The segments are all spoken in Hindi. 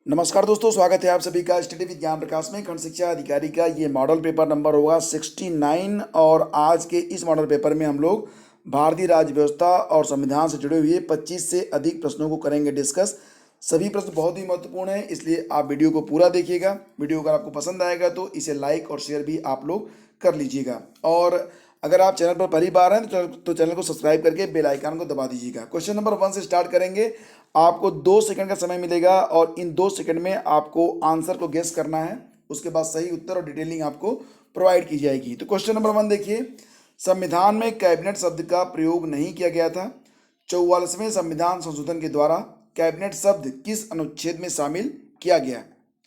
नमस्कार दोस्तों, स्वागत है आप सभी का स्टडी विद ज्ञान प्रकाश में। खंड शिक्षा अधिकारी का ये मॉडल पेपर नंबर होगा 69 और आज के इस मॉडल पेपर में हम लोग भारतीय राज्य व्यवस्था और संविधान से जुड़े हुए 25 से अधिक प्रश्नों को करेंगे डिस्कस। सभी प्रश्न बहुत ही महत्वपूर्ण हैं, इसलिए आप वीडियो को पूरा देखिएगा। वीडियो अगर आपको पसंद आएगा तो इसे लाइक और शेयर भी आप लोग कर लीजिएगा। और अगर आप चैनल पर पहली बार हैं तो चैनल को सब्सक्राइब करके बेल आइकन को दबा दीजिएगा। क्वेश्चन नंबर 1 से स्टार्ट करेंगे। आपको 2 सेकंड का समय मिलेगा और इन 2 सेकंड में आपको आंसर को गेस करना है। उसके बाद सही उत्तर और डिटेलिंग आपको प्रोवाइड की जाएगी। तो क्वेश्चन नंबर 1 देखिए, संविधान में कैबिनेट शब्द का प्रयोग नहीं किया गया था। 44वें संविधान संशोधन के द्वारा कैबिनेट शब्द किस अनुच्छेद में शामिल किया गया?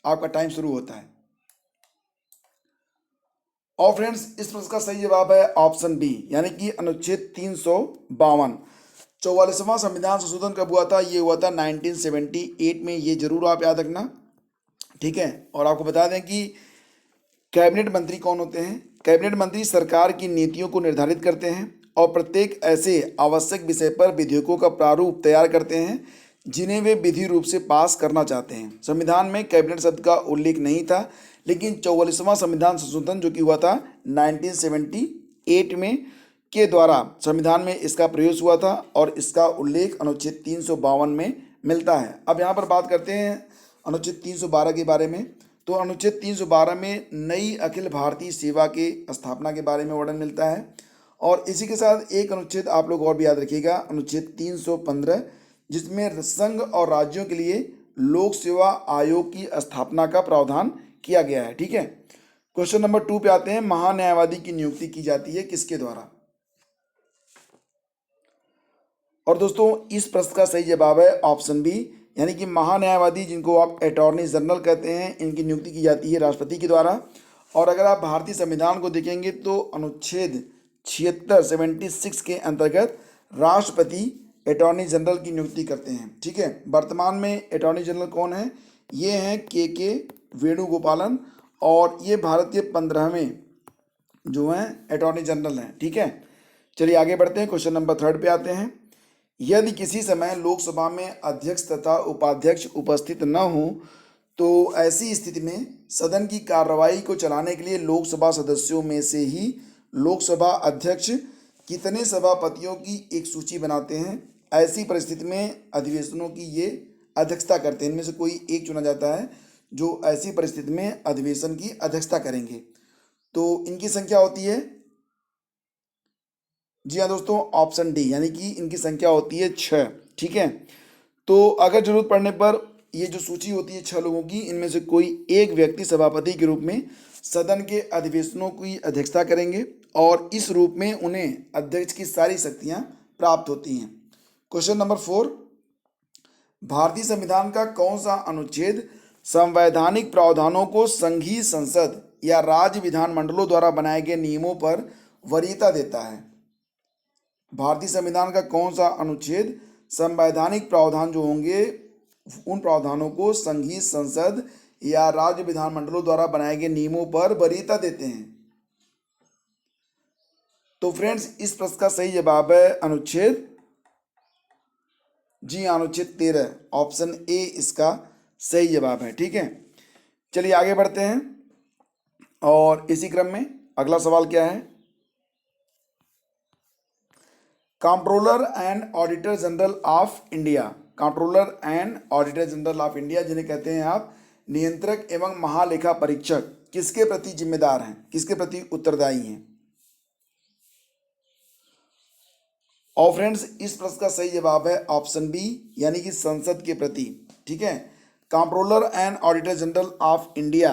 आपका टाइम शुरू होता है। और फ्रेंड्स, इस प्रश्न का सही जवाब है ऑप्शन बी, यानी कि अनुच्छेद 352। 44वां संविधान संशोधन कब हुआ था? ये हुआ था 1978 में। ये जरूर आप याद रखना, ठीक है। और आपको बता दें कि कैबिनेट मंत्री कौन होते हैं? कैबिनेट मंत्री सरकार की नीतियों को निर्धारित करते हैं और प्रत्येक ऐसे आवश्यक विषय पर विधेयकों का प्रारूप तैयार करते हैं जिन्हें वे विधि रूप से पास करना चाहते हैं। संविधान में कैबिनेट शब्द का उल्लेख नहीं था, लेकिन 44वां संविधान संशोधन जो कि हुआ था 1978 में के द्वारा संविधान में इसका प्रयोग हुआ था और इसका उल्लेख अनुच्छेद 352 में मिलता है। अब यहाँ पर बात करते हैं अनुच्छेद 312 के बारे में। तो अनुच्छेद 312 में नई अखिल भारतीय सेवा के स्थापना के बारे में वर्णन मिलता है। और इसी के साथ एक अनुच्छेद आप लोग और भी याद रखिएगा, अनुच्छेद 315, जिसमें संघ और राज्यों के लिए लोक सेवा आयोग की स्थापना का प्रावधान किया गया है, ठीक है। क्वेश्चन नंबर 2 पे आते हैं। महान्यायवादी की नियुक्ति की जाती है किसके द्वारा? और दोस्तों, इस प्रश्न का सही जवाब है ऑप्शन बी, यानी कि महान्यायवादी, जिनको आप अटॉर्नी जनरल कहते हैं, इनकी नियुक्ति की जाती है राष्ट्रपति के द्वारा। और अगर आप भारतीय संविधान को देखेंगे तो अनुच्छेद 76 के अंतर्गत राष्ट्रपति अटॉर्नी जनरल की नियुक्ति करते हैं, ठीक है। वर्तमान में अटॉर्नी जनरल कौन है? ये हैं के वेणुगोपालन, और ये भारत के 15वें जो हैं अटॉर्नी जनरल हैं, ठीक है। चलिए आगे बढ़ते हैं। क्वेश्चन नंबर 3 पे आते हैं। यदि किसी समय लोकसभा में अध्यक्ष तथा उपाध्यक्ष उपस्थित न हो तो ऐसी स्थिति में सदन की कार्रवाई को चलाने के लिए लोकसभा सदस्यों में से ही लोकसभा अध्यक्ष कितने सभापतियों की एक सूची बनाते हैं? ऐसी परिस्थिति में अधिवेशनों की ये अध्यक्षता करते हैं। इनमें से कोई एक चुना जाता है जो ऐसी परिस्थिति में अधिवेशन की अध्यक्षता करेंगे। तो इनकी संख्या होती है, जी हाँ दोस्तों, ऑप्शन डी, यानी कि इनकी संख्या होती है 6, ठीक है। तो अगर जरूरत पड़ने पर ये जो सूची होती है 6 लोगों की, इनमें से कोई एक व्यक्ति सभापति के रूप में सदन के अधिवेशनों की अध्यक्षता करेंगे और इस रूप में उन्हें अध्यक्ष की सारी शक्तियां प्राप्त होती हैं। क्वेश्चन नंबर 4, भारतीय संविधान का कौन सा अनुच्छेद संवैधानिक प्रावधानों को संघीय संसद या राज्य विधानमंडलों द्वारा बनाए गए नियमों पर वरीयता देता है? भारतीय संविधान का कौन सा अनुच्छेद संवैधानिक प्रावधान जो होंगे उन प्रावधानों को संघीय संसद या राज्य विधानमंडलों द्वारा बनाए गए नियमों पर वरीयता देते हैं? तो फ्रेंड्स, इस प्रश्न का सही जवाब है अनुच्छेद, जी अनुच्छेद 13, ऑप्शन ए इसका सही जवाब है, ठीक है। चलिए आगे बढ़ते हैं और इसी क्रम में अगला सवाल क्या है? Controller and auditor general of India, controller and auditor general of India, जिन्हें कहते हैं आप नियंत्रक एवं महालेखा परीक्षक, किसके प्रति जिम्मेदार हैं, किसके प्रति उत्तरदायी हैं? और फ्रेंड्स, इस प्रश्न का सही जवाब है ऑप्शन बी, यानी कि संसद के प्रति, ठीक है। Controller and auditor general of India,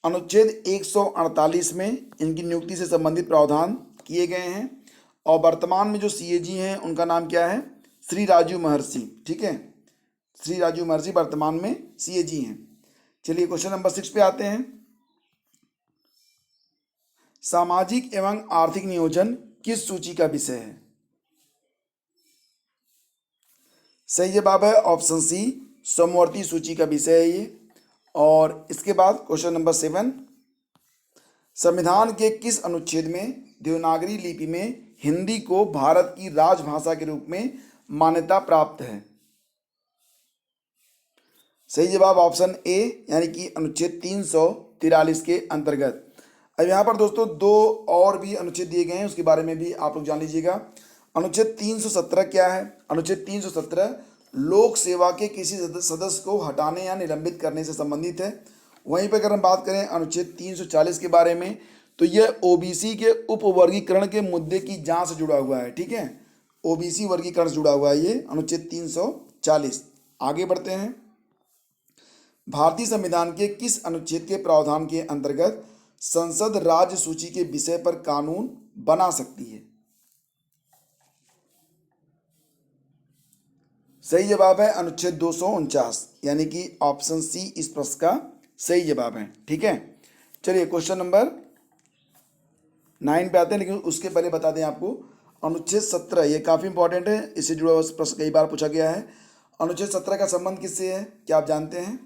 अनुच्छेद 148 में इनकी नियुक्ति से संबंधित प्रावधान किए गए हैं। और वर्तमान में जो सीएजी हैं उनका नाम क्या है? श्री राजीव महर्षि, ठीक है। श्री राजीव महर्षि वर्तमान में सीएजी हैं। चलिए क्वेश्चन नंबर 6 पे आते हैं। सामाजिक एवं आर्थिक नियोजन किस सूची का विषय है? सही जवाब है ऑप्शन सी, समवर्ती सूची का विषय है ये। और इसके बाद क्वेश्चन नंबर 7, संविधान के किस अनुच्छेद में देवनागरी लिपि में हिंदी को भारत की राजभाषा के रूप में मान्यता प्राप्त है? सही जवाब ऑप्शन ए यानी कि अनुच्छेद 343 के अंतर्गत। अब यहाँ पर दोस्तों दो और भी अनुच्छेद दिए गए हैं, उसके बारे में भी आप लोग जान लीजिएगा। अनुच्छेद 317 क्या है? अनुच्छेद 317 लोक सेवा के किसी सदस्य को हटाने या निलंबित करने से संबंधित है। वहीं पर अगर हम बात करें अनुच्छेद 340 के बारे में, तो यह ओबीसी के उपवर्गीकरण के मुद्दे की जांच से जुड़ा हुआ है। ठीक है, ओबीसी वर्गीकरण से जुड़ा हुआ है ये अनुच्छेद 340। आगे बढ़ते हैं। भारतीय संविधान के किस अनुच्छेद के प्रावधान के अंतर्गत संसद राज्य सूची के विषय पर कानून बना सकती है? सही जवाब है अनुच्छेद 249 यानी कि ऑप्शन सी इस प्रश्न का सही जवाब है। ठीक है, चलिए क्वेश्चन नंबर 9 पे आते हैं, लेकिन उसके पहले बता दें आपको अनुच्छेद 17, ये काफ़ी इंपॉर्टेंट है, इससे जुड़ा हुआ प्रश्न कई बार पूछा गया है। अनुच्छेद 17 का संबंध किससे है, क्या आप जानते हैं?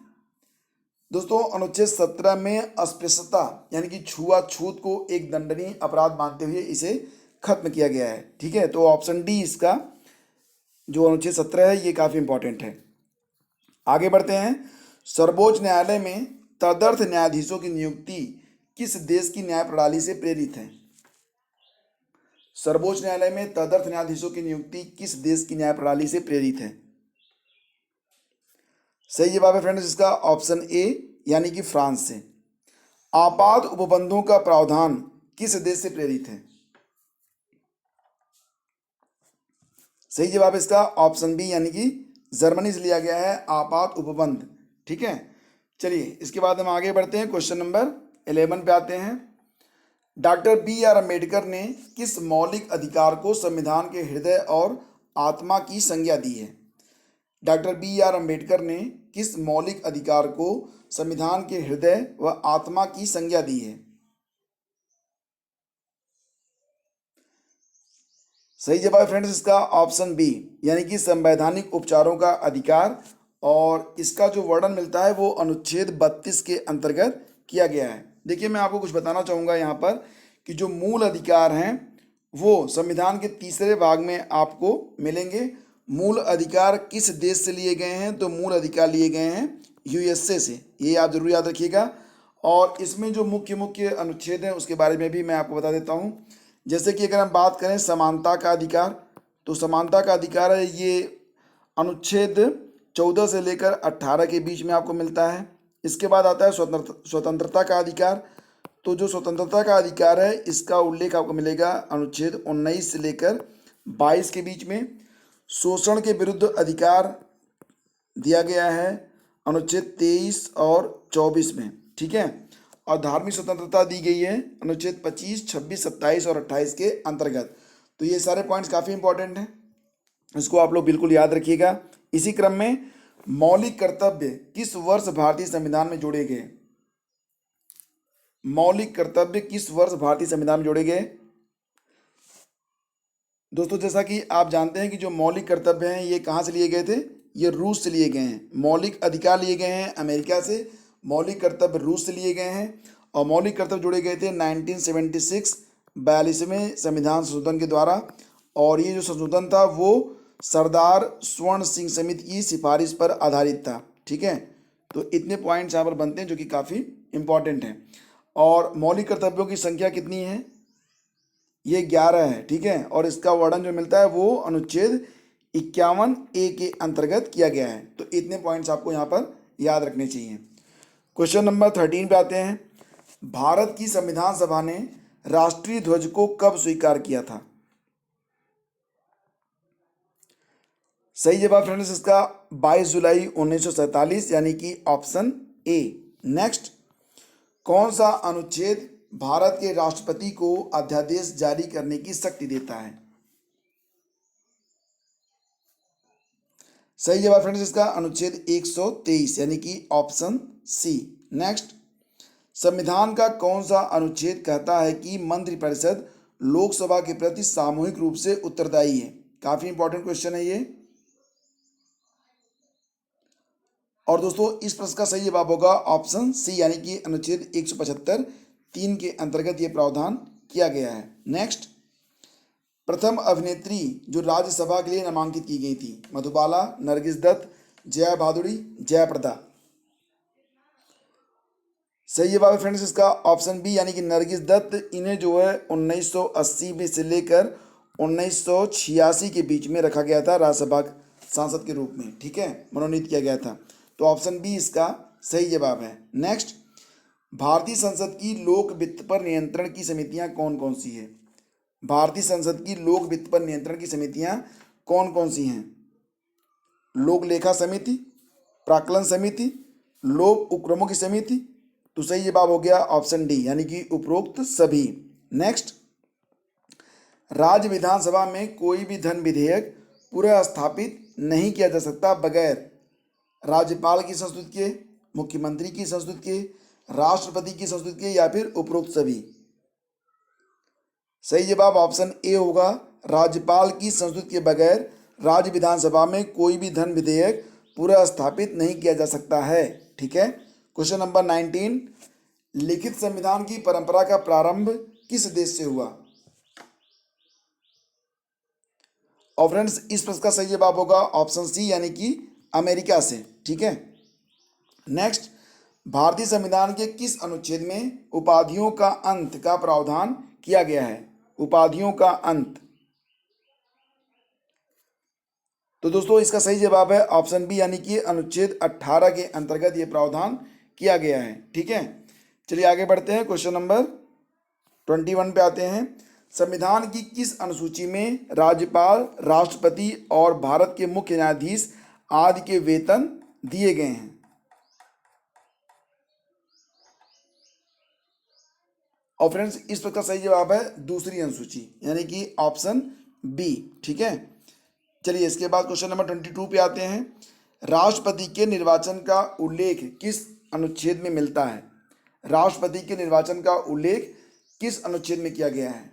दोस्तों अनुच्छेद 17 में अस्पृश्यता यानी कि छुआछूत को एक दंडनीय अपराध मानते हुए इसे खत्म किया गया है। ठीक है, तो ऑप्शन डी इसका जो अनुच्छेद 17 है ये काफ़ी इंपॉर्टेंट है। आगे बढ़ते हैं। सर्वोच्च न्यायालय में तदर्थ न्यायाधीशों की नियुक्ति किस देश की न्याय प्रणाली से प्रेरित है? सर्वोच्च न्यायालय में तदर्थ न्यायाधीशों की नियुक्ति किस देश की न्याय प्रणाली से प्रेरित है? सही जवाब है फ्रेंड्स इसका ऑप्शन ए यानी कि फ्रांस से। आपात उपबंधों का प्रावधान किस देश से प्रेरित है? सही जवाब इसका ऑप्शन बी यानी कि जर्मनी से लिया गया है आपात उपबंध। ठीक है, चलिए इसके बाद हम आगे बढ़ते हैं, क्वेश्चन नंबर 11 पे आते हैं। डॉक्टर बी आर अम्बेडकर ने किस मौलिक अधिकार को संविधान के हृदय और आत्मा की संज्ञा दी है? डॉक्टर बी आर अम्बेडकर ने किस मौलिक अधिकार को संविधान के हृदय व आत्मा की संज्ञा दी है? सही जवाब फ्रेंड्स इसका ऑप्शन बी यानी कि संवैधानिक उपचारों का अधिकार, और इसका जो वर्णन मिलता है वो अनुच्छेद 32 के अंतर्गत किया गया है। देखिए मैं आपको कुछ बताना चाहूँगा यहाँ पर कि जो मूल अधिकार हैं वो संविधान के तीसरे भाग में आपको मिलेंगे। मूल अधिकार किस देश से लिए गए हैं? तो मूल अधिकार लिए गए हैं यूएसए से, ये आप जरूर याद रखिएगा। और इसमें जो मुख्य मुख्य अनुच्छेद हैं उसके बारे में भी मैं आपको बता देता हूँ। जैसे कि अगर हम बात करें समानता का अधिकार, तो समानता का अधिकार है ये अनुच्छेद 14 से लेकर 18 के बीच में आपको मिलता है। इसके बाद आता है स्वतंत्रता का अधिकार, तो जो स्वतंत्रता का अधिकार है इसका उल्लेख आपको मिलेगा अनुच्छेद 19 से लेकर 22 के बीच में। शोषण के विरुद्ध अधिकार दिया गया है अनुच्छेद 23 और 24 में। ठीक है, और धार्मिक स्वतंत्रता दी गई है अनुच्छेद 25, 26, 27 और 28 के अंतर्गत। तो ये सारे पॉइंट्स काफ़ी इंपॉर्टेंट हैं, इसको आप लोग बिल्कुल याद रखिएगा। इसी क्रम में मौलिक कर्तव्य किस वर्ष भारतीय संविधान में जोड़े गए? मौलिक कर्तव्य किस वर्ष भारतीय संविधान में जोड़े गए? दोस्तों जैसा कि आप जानते हैं कि जो मौलिक कर्तव्य हैं ये कहाँ से लिए गए थे? ये रूस से लिए गए हैं। मौलिक अधिकार लिए गए हैं अमेरिका से, मौलिक कर्तव्य रूस से लिए गए हैं, और मौलिक कर्तव्य जोड़े गए थे 1976 42वें संविधान संशोधन के द्वारा। और ये जो संशोधन था वो सरदार स्वर्ण सिंह समिति की सिफारिश पर आधारित था। ठीक है, तो इतने पॉइंट्स यहाँ पर बनते हैं जो कि काफ़ी इंपॉर्टेंट हैं। और मौलिक कर्तव्यों की संख्या कितनी है? ये 11 है। ठीक है, और इसका वर्णन जो मिलता है वो अनुच्छेद 51A के अंतर्गत किया गया है। तो इतने पॉइंट्स आपको यहाँ पर याद रखने चाहिए। क्वेश्चन नंबर 13 पे आते हैं। भारत की संविधान सभा ने राष्ट्रीय ध्वज को कब स्वीकार किया था? सही जवाब फ्रेंड्स इसका 22 जुलाई 1947 यानी कि ऑप्शन ए। नेक्स्ट, कौन सा अनुच्छेद भारत के राष्ट्रपति को अध्यादेश जारी करने की शक्ति देता है? सही जवाब फ्रेंड्स इसका अनुच्छेद 123 यानी कि ऑप्शन सी। नेक्स्ट, संविधान का कौन सा अनुच्छेद कहता है कि मंत्रिपरिषद लोकसभा के प्रति सामूहिक रूप से उत्तरदायी है? काफी इंपॉर्टेंट क्वेश्चन है ये। और दोस्तों इस प्रश्न का सही जवाब होगा ऑप्शन सी यानी कि अनुच्छेद 175 3 के अंतर्गत ये प्रावधान किया गया है। नेक्स्ट, प्रथम अभिनेत्री जो राज्यसभा के लिए नामांकित की गई थी? मधुबाला, नरगिस दत्त, जया भादुड़ी, जयाप्रदा। सही जवाब है फ्रेंड्स इसका ऑप्शन बी, यानी कि नरगिस दत्त। इन्हें जो है 1980 में से लेकर 1986 के बीच में रखा गया था राज्यसभा सांसद के रूप में, ठीक है, मनोनीत किया गया था। तो ऑप्शन बी इसका सही जवाब है। नेक्स्ट, भारतीय संसद की लोक वित्त पर नियंत्रण की समितियां कौन कौन सी है? भारतीय संसद की लोक वित्त पर नियंत्रण की समितियां कौन कौन सी हैं? लोक लेखा समिति, प्राक्कलन समिति, लोक उपक्रमों की समिति। तो सही जवाब हो गया ऑप्शन डी, यानी कि उपरोक्त सभी। नेक्स्ट, राज्य विधानसभा में कोई भी धन विधेयक पुनः स्थापित नहीं किया जा सकता बगैर राज्यपाल की संस्तुति के, मुख्यमंत्री की संस्तुति के, राष्ट्रपति की संस्तुति के, या फिर उपरोक्त सभी। सही जवाब ऑप्शन ए होगा, राज्यपाल की संस्तुति के बगैर राज्य विधानसभा में कोई भी धन विधेयक पूरा स्थापित नहीं किया जा सकता है, ठीक है। क्वेश्चन नंबर 19, लिखित संविधान की परंपरा का प्रारंभ किस देश से हुआ? और फ्रेंड्स इस प्रश्न का सही जवाब होगा ऑप्शन सी, यानी कि अमेरिका से, ठीक है। नेक्स्ट, भारतीय संविधान के किस अनुच्छेद में उपाधियों का अंत का प्रावधान किया गया है? उपाधियों का अंत। तो दोस्तों इसका सही जवाब है ऑप्शन बी, यानी कि अनुच्छेद 18 के अंतर्गत ये प्रावधान किया गया है, ठीक है। चलिए आगे बढ़ते हैं, क्वेश्चन नंबर 21 पे आते हैं। संविधान की किस अनुसूची में राज्यपाल, राष्ट्रपति और भारत के मुख्य न्यायाधीश आदि के वेतन दिए गए हैं? और फ्रेंड्स इस प्रकार सही जवाब है दूसरी अनुसूची, यानी कि ऑप्शन बी, ठीक है। चलिए इसके बाद क्वेश्चन नंबर 22 पे आते हैं। राष्ट्रपति के निर्वाचन का उल्लेख किस अनुच्छेद में मिलता है? राष्ट्रपति के निर्वाचन का उल्लेख किस अनुच्छेद में किया गया है?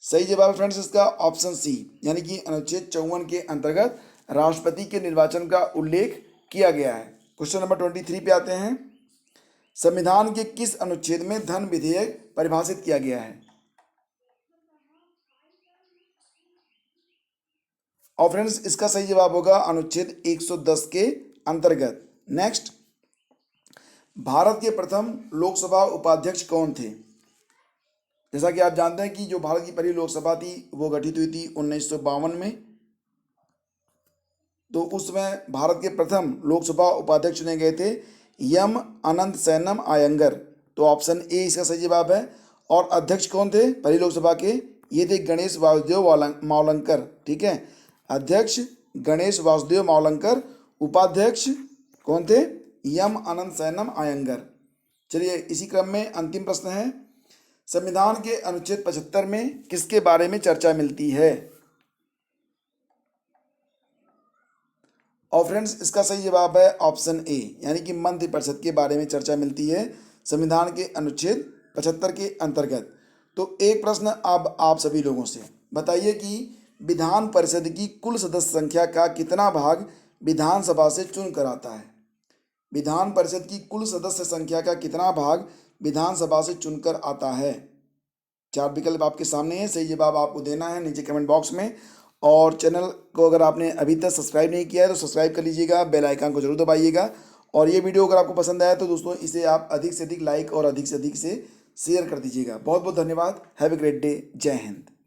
सही जवाब फ्रेंड्स इसका ऑप्शन सी, यानी कि अनुच्छेद 54 के अंतर्गत राष्ट्रपति के निर्वाचन का उल्लेख किया गया है। क्वेश्चन नंबर 23 पे आते हैं। संविधान के किस अनुच्छेद में धन विधेयक परिभाषित किया गया है? और फ्रेंड्स इसका सही जवाब होगा अनुच्छेद 110 के अंतर्गत। नेक्स्ट, भारत के प्रथम लोकसभा उपाध्यक्ष कौन थे? जैसा कि आप जानते हैं कि जो भारत की पहली लोकसभा थी वो गठित हुई थी 1952 में। तो उस समय भारत के प्रथम लोकसभा उपाध्यक्ष चुने गए थे एम अनंत सैनम अयंगर। तो ऑप्शन ए इसका सही जवाब है। और अध्यक्ष कौन थे पहली लोकसभा के? ये थे गणेश वासुदेव मावलंकर, ठीक है। अध्यक्ष गणेश वासुदेव मावलंकर, उपाध्यक्ष कौन थे? एम अनंत सैनम अयंगर। चलिए इसी क्रम में अंतिम प्रश्न है, संविधान के अनुच्छेद 75 में किसके बारे में चर्चा मिलती है? और फ्रेंड्स इसका सही जवाब है ऑप्शन ए, यानी कि मंत्रिपरिषद के बारे में चर्चा मिलती है संविधान के अनुच्छेद 75 के अंतर्गत। तो एक प्रश्न अब आप सभी लोगों से बताइए कि विधान परिषद की कुल सदस्य संख्या का कितना भाग विधानसभा से चुन कर आता है? विधान परिषद की कुल सदस्य संख्या का कितना भाग विधानसभा से चुनकर आता है? 4 विकल्प आपके सामने है, सही जवाब आपको देना है नीचे कमेंट बॉक्स में। और चैनल को अगर आपने अभी तक सब्सक्राइब नहीं किया है तो सब्सक्राइब कर लीजिएगा, बेल आइकन को जरूर दबाइएगा। और ये वीडियो अगर आपको पसंद आया तो दोस्तों इसे आप अधिक से अधिक लाइक और अधिक से शेयर कर दीजिएगा। बहुत बहुत धन्यवाद। Have a great day. जय हिंद।